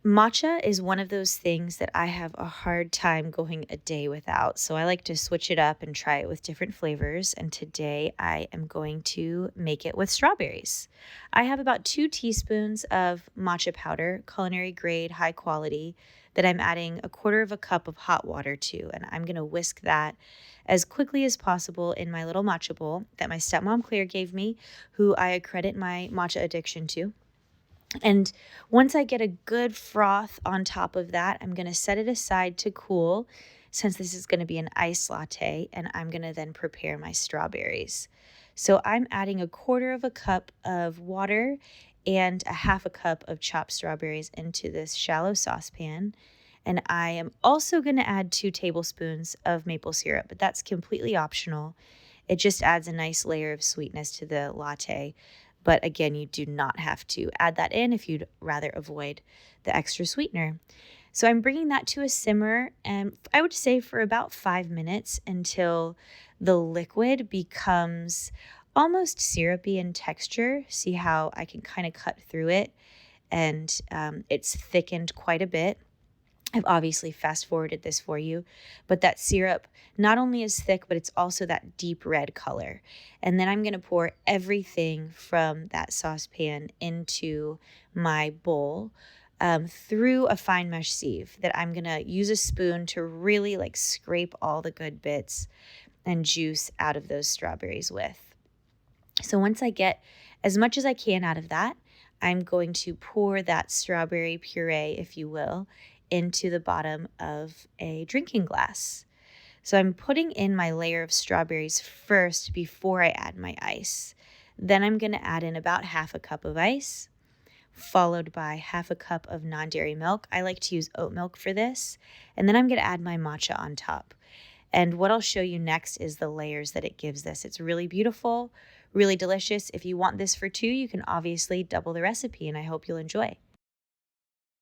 Matcha is one of those things that I have a hard time going a day without. So I like to switch it up and try it with different flavors. And today I am going to make it with strawberries. I have about 2 teaspoons of matcha powder, culinary grade, high quality, that I'm adding a quarter of a cup of hot water to. And I'm going to whisk that as quickly as possible in my little matcha bowl that my stepmom Claire gave me, who I accredit my matcha addiction to. And once I get a good froth on top of that, I'm going to set it aside to cool since this is going to be an iced latte, and I'm going to then prepare my strawberries. So I'm adding a quarter of a cup of water and a half a cup of chopped strawberries into this shallow saucepan. And I am also going to add 2 tablespoons of maple syrup, but that's completely optional. It just adds a nice layer of sweetness to the latte. But again, you do not have to add that in if you'd rather avoid the extra sweetener. So I'm bringing that to a simmer, and I would say for about 5 minutes until the liquid becomes almost syrupy in texture. See how I can kind of cut through it, and it's thickened quite a bit. I've obviously fast forwarded this for you, but that syrup not only is thick, but it's also that deep red color. And then I'm going to pour everything from that saucepan into my bowl through a fine mesh sieve that I'm going to use a spoon to really like scrape all the good bits and juice out of those strawberries with. So once I get as much as I can out of that, I'm going to pour that strawberry puree, if you will, into the bottom of a drinking glass. So I'm putting in my layer of strawberries first before I add my ice. Then I'm going to add in about half a cup of ice, followed by half a cup of non-dairy milk. I like to use oat milk for this. And then I'm going to add my matcha on top. And what I'll show you next is the layers that it gives this. It's really beautiful, really delicious. If you want this for 2, you can obviously double the recipe, and I hope you'll enjoy.